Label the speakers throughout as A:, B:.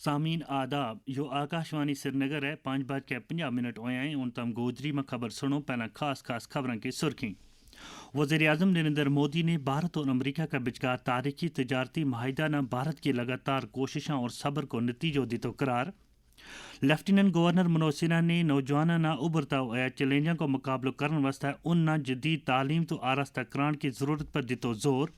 A: सामीन आदाब यो आकाशवाणी श्रीनगर है 5:50 होए हैं उन तम गोदरी में खबर सुनो पहला खास खबरों की सुर्खी। वज़ीर-ए-आज़म नरेंद्र मोदी ने भारत और अमेरिका का विचकार तारीखी तजारती माहिदा ने भारत की लगातार कोशिशों और सब्र को नतीजों दितो करार। लेफ्टिनेंट गवर्नर मनोज सिन्हा ने नौजवानों ना उभरता हुआ चैलेंजों को मुकाबलो करने वास्ते उन जदीद तालीम तो आरास्ता करान की ज़रूरत पर दितो जोर।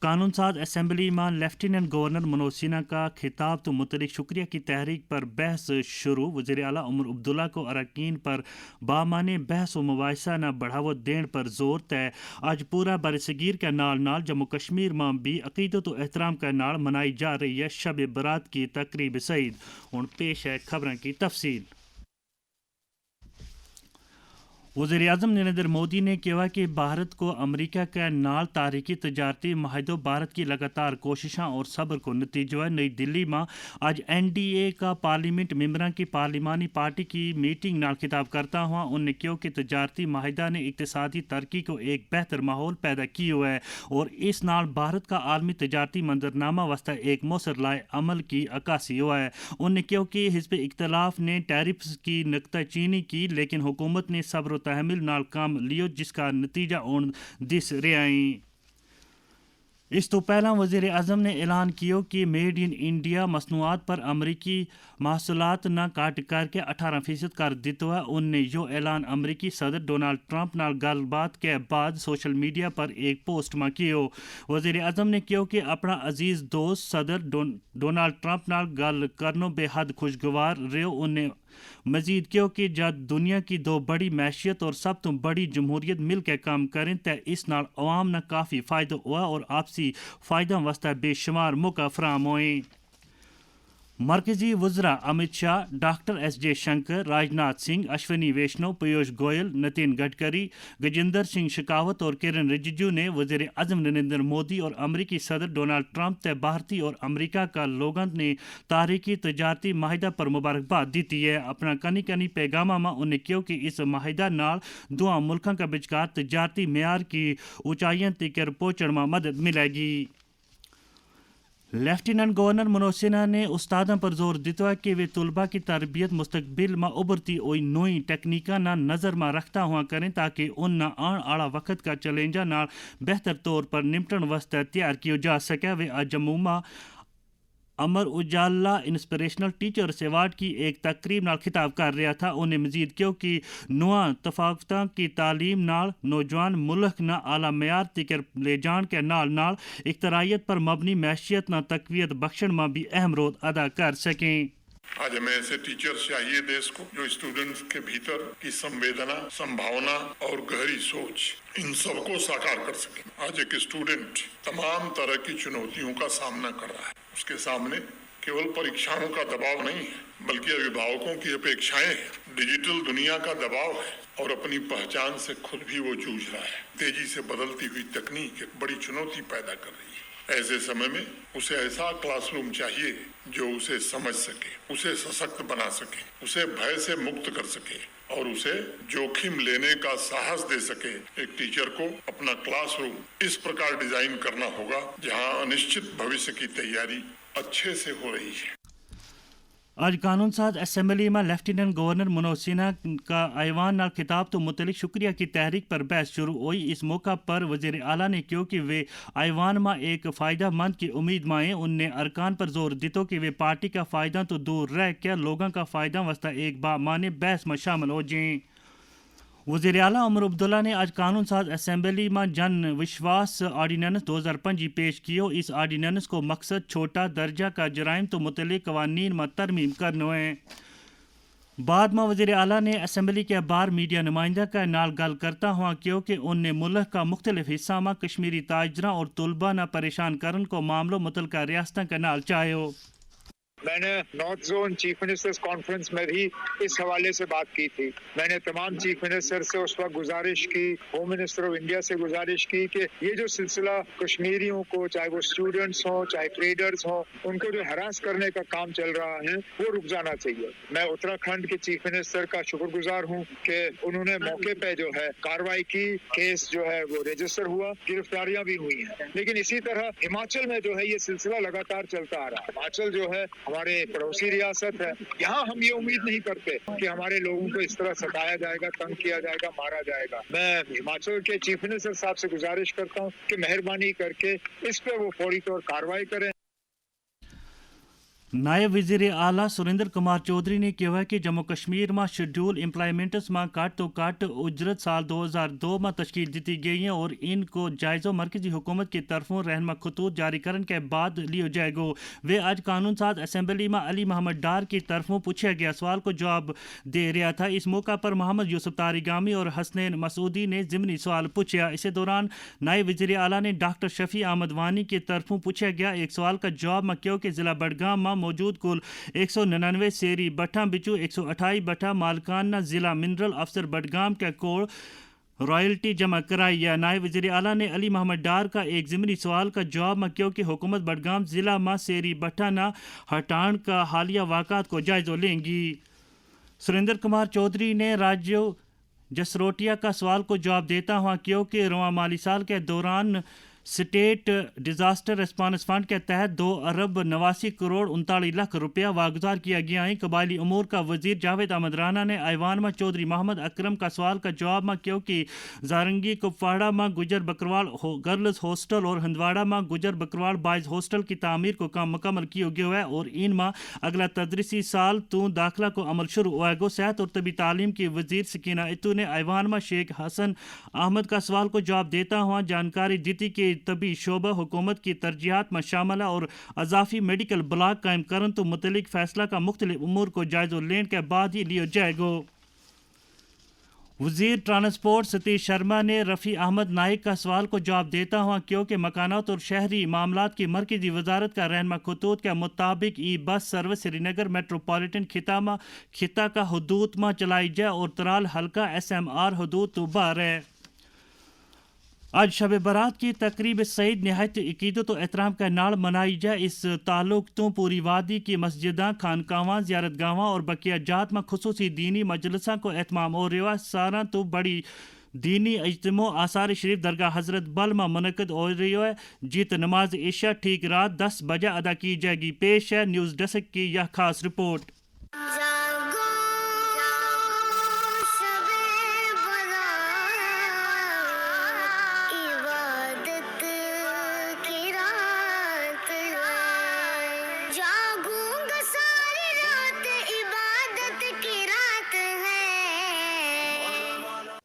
A: कानून साज असम्बली में लेफ्टिनेंट गवर्नर मनोज सिन्हा का खिताब तो मुतलिक शुक्रिया की तहरीक पर बहस शुरू। वज़ीर आला उमर अब्दुल्ला को अरकान पर बामाने बहस व मुबाहिसा न बढ़ावा देने पर जोर तय। आज पूरा बरसगीर के नाल नाल जम्मू कश्मीर में भी अकीदत व एहतराम के नाल मनाई जा रही है शब बरात की तकरीब सईद। हुण पेश है खबरों की तफसील। वज़ीर-ए-आज़म नरेंद्र मोदी ने कहा कि भारत को अमेरिका के नाल तारीखी तजारती माहिदों भारत की लगातार कोशिशों और सब्र को नतीजा है। नई दिल्ली में आज NDA का पार्लियामेंट मेंबरान की पार्लिमानी पार्टी की मीटिंग नाल खिताब करता हुआ उन्होंने कहा कि तजारती माहिदा ने इक़्तिसादी तरक्की को एक बेहतर माहौल पैदा किया है और इस नाल भारत का आलमी तजारती मंजरनामा वास्ता एक मौसर लाए अमल की अक्कासी हुआ है। उन्होंने कहा कि हिज़्ब इख्तिलाफ ने टैरिफ्स की नुक्ताचीनी की लेकिन हुकूमत ने सब्र तहमिल नाल काम लियो जिसका नतीजा उन दिस रही। इस तो पहला वज़ीर आज़म ने ऐलान किया कि मेड इन इंडिया मसनूआत पर अमरीकी महसूलात न काट करके 18% कर दितो है। उनने यो ऐलान अमरीकी सदर डोनाल्ड ट्रंप नाल गलबात के बाद सोशल मीडिया पर एक पोस्ट में किया। वज़ीर आज़म ने कहा कि अपना अजीज़ दोस्त सदर डोनाल्ड ट्रंप नाल गल करनो बेहद खुशगवार रहो। उन्हें मजीद कहो कि जब दुनिया की दो बड़ी मैशियत और सब तो बड़ी जमहूरियत मिल के काम करें तो इस नाल अवाम न काफ़ी फ़ायदा हुआ और आपसी फ़ायदा वास्ता बेशुमार मौका फराम हुए। मरकजी वज़रा अमित शाह, डॉक्टर S.J. शंकर, राजनाथ सिंह, अश्विनी वैष्णव, पीयूष गोयल, नितिन गडकरी, गजेंद्र सिंह शेखावत और किरण रिजिजू ने वज़ीर आज़म नरेंद्र मोदी और अमरीकी सदर डोनाल्ड ट्रंप ते भारतीय और अमरीका का लोगों ने तारीखी तजारती माहिदा पर मुबारकबाद दी है। अपना कनी पैगामा में उन्हें कहा कि इस माहिदा नाल दोवां मुल्कों का विचकार तजारती मेयार की ऊंचाइयों तक पहुंचने में मदद मिलेगी। लेफ्टिनेंट गवर्नर मनोज सिन्हा ने उस्तादों पर जोर दिया कि वे तलबा की तरबियत मुस्तकबिल में उभरती हुई नई तकनीका ना नज़र में रखता हुआ करें ताकि उन आने आला वक्त का चैलेंजा नाल बेहतर तौर पर निपटन वास्ते तैयार किया जा सके। वे आज जम्मू में Amar Ujala inspirational teachers award की एक तकरीब नाल खिताब कर रहा था। उन्हें मजीद क्यों कि नुआ तफाकता की तालीम नाल नौजवान मुल्क न आला मेयार तक ले जान के नाल नाल इख्तराइयत पर मबनी मैशियत न तकवीत बख्शण में भी अहम रोल अदा कर सकें।
B: आज हमें ऐसे टीचर्स चाहिए देश को जो स्टूडेंट्स के भीतर की संवेदना, संभावना और गहरी सोच इन सबको साकार कर सके। आज एक स्टूडेंट तमाम तरह की चुनौतियों का सामना कर रहा है। उसके सामने केवल परीक्षाओं का दबाव नहीं है बल्कि अभिभावकों की अपेक्षाएं हैं, डिजिटल दुनिया का दबाव है और अपनी पहचान से खुद भी वो जूझ रहा है। तेजी से बदलती हुई तकनीक एक बड़ी चुनौती पैदा कर रही है। ऐसे समय में उसे ऐसा क्लासरूम चाहिए जो उसे समझ सके, उसे सशक्त बना सके, उसे भय से मुक्त कर सके और उसे जोखिम लेने का साहस दे सके। एक टीचर को अपना क्लासरूम इस प्रकार डिजाइन करना होगा जहां अनिश्चित भविष्य की तैयारी अच्छे से हो रही है।
A: आज कानून साज असम्बली में लेफ्टिनेंट गवर्नर मनोज सिन्हा का ऐवान नाल खिताब तो मुतलिक शुक्रिया की तहरीक पर बहस शुरू हुई। इस मौका पर वज़ीर आला ने कहा कि वे ऐवान में एक फ़ायदा मंद की उम्मीद माएँ। उनने अरकान पर जोर दितो कि वे पार्टी का फ़ायदा तो दूर रह क्या लोगों का फ़ायदा वास्ता एक बामाने बहस में शामिल हो जाएँ। वज़ीर आला उमर अब्दुल्ला ने आज कानून साज असम्बली में जन विश्वास ऑर्डिनेंस 2025 पेश किया। इस ऑर्डिनेंस को मकसद छोटा दर्जा का जराइम तो मुतल्लिक़ कवानीन में तरमीम करना है। बाद में वज़ीर आला ने असम्बली के बाहर मीडिया नुमाइंदा का नाल गल करता हुआ क्योंकि उनने मुल्क का मुख्तलिफ हिस्सा में कश्मीरी ताजरा और तलबा न परेशान करने को मामलों मुतल्लिक़ा रियासतों का नाल चाहो।
C: मैंने north zone chief ministers conference में भी इस हवाले से बात की थी। मैंने तमाम चीफ मिनिस्टर से उस वक्त गुजारिश की, होम मिनिस्टर ऑफ इंडिया से गुजारिश की कि ये जो सिलसिला कश्मीरियों को, चाहे वो स्टूडेंट्स हों चाहे ट्रेडर्स हों, उनको जो हरास करने का काम चल रहा है वो रुक जाना चाहिए। मैं उत्तराखंड के चीफ मिनिस्टर का शुक्रगुजार हूँ कि उन्होंने मौके पे जो है कार्रवाई की, केस जो है वो रजिस्टर हुआ, गिरफ्तारियां भी हुई हैं। लेकिन इसी तरह हिमाचल में जो है ये सिलसिला लगातार चलता आ रहा है। हिमाचल जो है हमारे पड़ोसी रियासत है, यहाँ हम ये उम्मीद नहीं करते कि हमारे लोगों को इस तरह सताया जाएगा, तंग किया जाएगा, मारा जाएगा। मैं हिमाचल के चीफ मिनिस्टर साहब से गुजारिश करता हूँ कि मेहरबानी करके इस पे वो फौरी तौर कार्रवाई करें।
A: नायब वज़ीर आला सुरेंद्र कुमार चौधरी ने कहा कि जम्मू कश्मीर में शेड्यूल इम्प्लायमेंट्स में कट तो कट उजरत साल 2002 में तश्कील दी गई है और इनको जायज़ो मरकजी हुकूमत की तरफों रहनमा खतूत जारी करने के बाद लियो जाएगा। वे आज कानून साज असम्बली में अली मोहम्मद डार की तरफों पूछा गया सवाल को जवाब दे रहा था। इस मौका पर मोहम्मद यूसुफ तारिगामी और हसनैन मसूदी ने ज़िमनी सवाल पूछा। इसी दौरान नायब वज़ीर आला ने डॉक्टर शफी अहमद वानी की तरफों पूछा गया एक सवाल का जवाब में क्यों कि ज़िला बडगाम में मौजूद कुल 199 सेरी बठा बिचू 128 बठा मालकाना जिला मिनरल अफसर बडगाम के कोल रॉयल्टी जमा कराई है। नायब वज़ीर आला ने अली मोहम्मद डार का एक ज़िमनी सवाल का जवाब में क्योंकि हुकूमत बडगाम ज़िला में सेरी बठा न हटान का हालिया वाक़ात को जायज़ा लेंगी। सुरेंद्र कुमार चौधरी ने राज्यों जसरोटिया का सवाल को जवाब देता हुआ क्योंकि रवां माली साल के दौरान स्टेट डिज़ास्टर रिस्पांस फंड के तहत 2 अरब 89 करोड़ 39 लाख रुपया वागुजार किया गया है। कबायली अमूर का वजीर जावेद अहमद राना ने ऐवान में चौधरी मोहम्मद अकरम का सवाल का जवाब में क्योंकि जारंगी कुपवाड़ा में गुजर बकरवाल गर्ल्स हॉस्टल और हंदवाड़ा में गुजर बकरवाल बॉयज़ हॉस्टल की तामीर को काम मुकम्मल किया गया है और इनमें अगला तदरीसी साल तो दाखिला को अमल शुरू होगा। सेहत और तबी तालीम की वजीर सकीना इतू ने ऐवान में शेख हसन अहमद का सवाल को जवाब देता हुआ जानकारी दी कि तबी शोबा हुकूमत की तरजीहात में शामिल है और अजाफी मेडिकल ब्लॉक कायम करन तो मुतलिक फैसला का मुख्तलिफ उमूर को जायज़ा लेने के बाद ही लिया जाएगा। वज़ीर ट्रांसपोर्ट सतीश शर्मा ने रफ़ी अहमद नाइक का सवाल को जवाब देता हुआ क्योंकि मकानात और शहरी मामलात की मरकज़ी वजारत का रहनमा खतूत के मुताबिक ई बस सर्विस श्रीनगर मेट्रोपॉलिटन खिता का हदूद में चलाई जाए और तराल हल्का SMR हदूद तो बार है। आज शब बारात की तकरीब सईद नहायत अकीदत और एहतराम का नाल मनाई जाए। इस ताल्लुक तो पूरी वादी की मस्जिदां खानकावां ज़ियारतगावां और बकिया जात में खुसूसी दीनी मजलसा को एहतमाम और रिवा सारा तो बड़ी दीनी इज्तिमा आसार शरीफ दरगाह हज़रत बल में मुनक़िद हो रही है जित नमाज इशा ठीक रात 10 बजे अदा की जाएगी। पेश है न्यूज़ डेस्क की यह खास रिपोर्ट।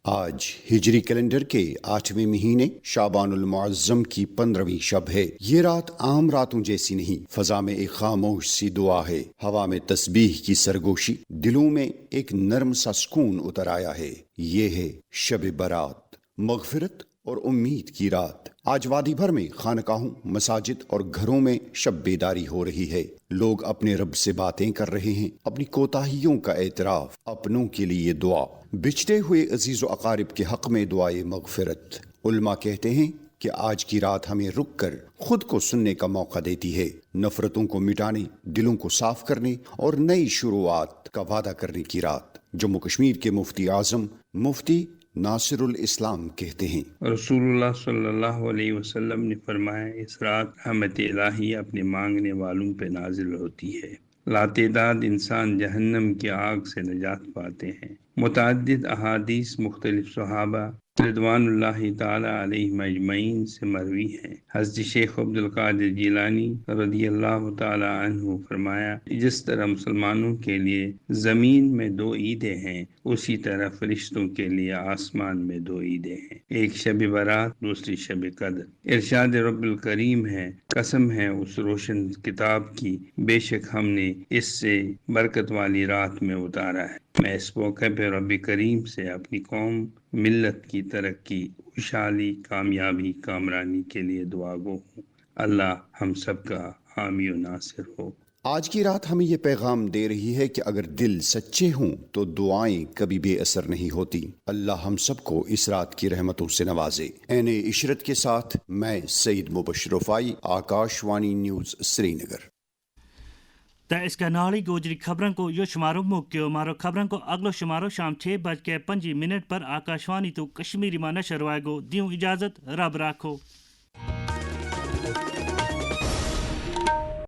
D: आज हिजरी कैलेंडर के 8वें महीने शाबानुल मुअज़्ज़म की 15वीं शब है। ये रात आम रातों जैसी नहीं, फजा में एक खामोश सी दुआ है, हवा में तस्बीह की सरगोशी, दिलों में एक नर्म सा सुकून उतर आया है। ये है शब बारात, मग़फ़िरत और उम्मीद की रात। आज वादी भर में खानकाहों, मसाजिद और घरों में शब बेदारी हो रही है। लोग अपने रब से बातें कर रहे हैं, अपनी कोताहियों का एतराफ, अपनों के लिए दुआ, बिछड़े हुए अजीज़ व अकारिब के हक़ में दुआए मग़फ़िरत। उलमा कहते हैं कि आज की रात हमें रुक कर खुद को सुनने का मौका देती है, नफ़रतों को मिटाने, दिलों को साफ करने और नई शुरुआत का वादा करने की रात। जम्मू कश्मीर के मुफ्ती आज़म मुफ्ती नासिरुल इस्लाम कहते हैं,
E: रसूलुल्लाह सल्लल्लाहु अलैहि वसल्लम ने फरमाया, इस रात रहमत इलाही अपने मांगने वालों पे नाजिल होती है। लातेदाद इंसान जहन्नम की आग से निजात पाते हैं। मुतअद्दिद अहादीस मुख्तलिफ सहाबा रिदवानुल्लाहि ताला अलैहिम अजमईन से मरवी हैं। हज़रत शेख अब्दुल कादिर जिलानी रदियल्लाहु ताला अन्हु फरमाया, जिस तरह मुसलमानों के लिए ज़मीन में 2 ईदें हैं, उसी तरह फरिश्तों के लिए आसमान में 2 ईदें हैं, एक शब बारात, दूसरी शब कद्र। इरशाद रब्बुल करीम है, कसम है उस रोशन किताब की, बेशक हमने इससे बरकत वाली रात में उतारा है। मैं इस मौके पर रब्बी करीम से अपनी कौम मिल्लत की तरक्की, खुशहाली, कामयाबी, कामरानी के लिए दुआ गो हूँ। अल्लाह हम सब का हामी और नासिर हो।
D: आज की रात हमें ये पैगाम दे रही है कि अगर दिल सच्चे हों तो दुआएं कभी बेअसर नहीं होती। अल्लाह हम सबको इस रात की रहमतों से नवाजे। एने इशरत के साथ मैं सईद मुबश्शिर रफ़ाई, आकाशवाणी न्यूज़ श्रीनगर।
A: त इसका नाली गोजरी खबरों को यो शुमारो मुक्यो मारो खबरों को अगलो शुमारो शाम 6:05 पर आकाशवाणी तो कश्मीरी में नशर होएगो। दियो इजाजत, रब राखो।